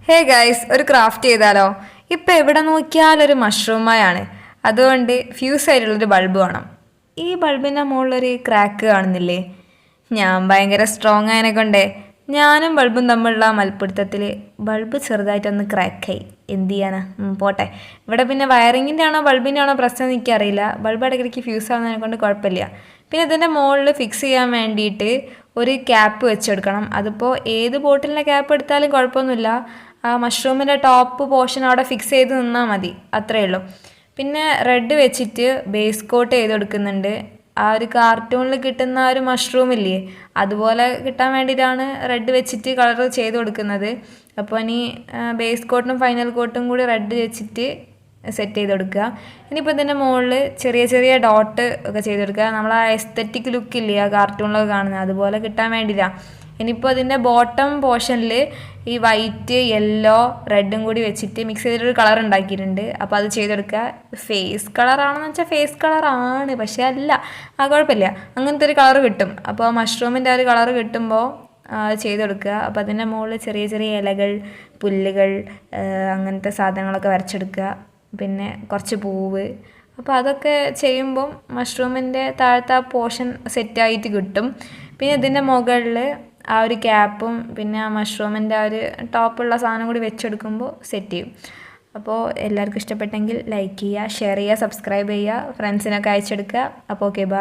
Hey guys, ഒരു craft ചെയ്താലോ? ഇപ്പം എവിടെ നോക്കിയാലൊരു മഷ്റൂമായാണ്. അതുകൊണ്ട് ഫ്യൂസ് ആയിട്ടുള്ളൊരു ബൾബ് വേണം. ഈ ബൾബിൻ്റെ മുകളിലൊരു ക്രാക്ക് കാണുന്നില്ലേ? ഞാൻ ഭയങ്കര സ്ട്രോങ് ആയതിനെ കൊണ്ടേ ഞാനും ബൾബും തമ്മിലുള്ള മൽപ്പിടുത്തത്തിൽ ബൾബ് ചെറുതായിട്ടൊന്ന് ക്രാക്കായി. എന്ത് ചെയ്യാനാ, പോട്ടെ. ഇവിടെ പിന്നെ വയറിങ്ങിൻ്റെ ആണോ ബൾബിൻ്റെ ആണോ പ്രശ്നം എനിക്കറിയില്ല. ബൾബ് ഇടയ്ക്കിടയ്ക്ക് ഫ്യൂസ് ആവുന്നതിനെ കൊണ്ട് കുഴപ്പമില്ല. പിന്നെ ഇതിൻ്റെ മുകളിൽ ഫിക്സ് ചെയ്യാൻ വേണ്ടിയിട്ട് ഒരു ക്യാപ്പ് വെച്ചെടുക്കണം. അതിപ്പോൾ ഏത് ബോട്ടിലിൻ്റെ ക്യാപ്പ് എടുത്താലും കുഴപ്പമൊന്നുമില്ല. ആ മഷ്റൂമിൻ്റെ ടോപ്പ് പോർഷൻ അവിടെ ഫിക്സ് ചെയ്ത് നിന്നാൽ മതി, അത്രയേ ഉള്ളൂ. പിന്നെ റെഡ് വെച്ചിട്ട് ബേസ് കോട്ട് ചെയ്ത് കൊടുക്കുന്നുണ്ട്. ആ ഒരു കാർട്ടൂണിൽ കിട്ടുന്ന ഒരു മഷ്റൂം ഇല്ലേ, അതുപോലെ കിട്ടാൻ വേണ്ടിയിട്ടാണ് റെഡ് വെച്ചിട്ട് കളർ ചെയ്ത് കൊടുക്കുന്നത്. അപ്പോൾ ഇനി ബേസ് കോട്ടും ഫൈനൽ കോട്ടും കൂടി റെഡ് വെച്ചിട്ട് സെറ്റ് ചെയ്ത് കൊടുക്കുക. ഇനിയിപ്പോൾ ഇതിൻ്റെ മുകളിൽ ചെറിയ ചെറിയ ഡോട്ട് ഒക്കെ ചെയ്ത് കൊടുക്കുക. നമ്മൾ ആ എസ്തെറ്റിക് ലുക്കില്ലേ ആ കാർട്ടൂണിലൊക്കെ കാണുന്നത്, അതുപോലെ കിട്ടാൻ വേണ്ടിയിട്ടാണ്. ഇനിയിപ്പോൾ അതിൻ്റെ ബോട്ടം പോർഷനിൽ ഈ വൈറ്റ് യെല്ലോ റെഡും കൂടി വെച്ചിട്ട് മിക്സ് ചെയ്തിട്ടൊരു കളർ ഉണ്ടാക്കിയിട്ടുണ്ട്. അപ്പോൾ അത് ചെയ്തെടുക്കുക. ഫേസ് കളറാണെന്ന് വെച്ചാൽ ഫേസ് കളറാണ്, പക്ഷേ അല്ല, കുഴപ്പമില്ല, അങ്ങനത്തെ ഒരു കളർ കിട്ടും. അപ്പോൾ ആ മഷ്റൂമിൻ്റെ ആ ഒരു കളർ കിട്ടുമ്പോൾ ചെയ്തെടുക്കുക. അപ്പോൾ അതിൻ്റെ മുകളിൽ ചെറിയ ചെറിയ ഇലകൾ, പുല്ലുകൾ, അങ്ങനത്തെ സാധനങ്ങളൊക്കെ വരച്ചെടുക്കുക. പിന്നെ കുറച്ച് പൂവ്. അപ്പോൾ അതൊക്കെ ചെയ്യുമ്പം മഷ്റൂമിൻ്റെ താഴത്തെ ആ പോർഷൻ സെറ്റായിട്ട് കിട്ടും. പിന്നെ ഇതിൻ്റെ മുകളിൽ ആ ഒരു ക്യാപ്പും പിന്നെ ആ മഷ്റൂമിൻ്റെ ആ ഒരു ടോപ്പുള്ള സാധനം കൂടി വെച്ചെടുക്കുമ്പോൾ സെറ്റ് ചെയ്യും. അപ്പോൾ എല്ലാവർക്കും ഇഷ്ടപ്പെട്ടെങ്കിൽ ലൈക്ക് ചെയ്യുക, ഷെയർ ചെയ്യുക, സബ്സ്ക്രൈബ് ചെയ്യുക, ഫ്രണ്ട്സിനൊക്കെ അയച്ചെടുക്കുക. അപ്പോൾ ഓക്കെ, ബൈ.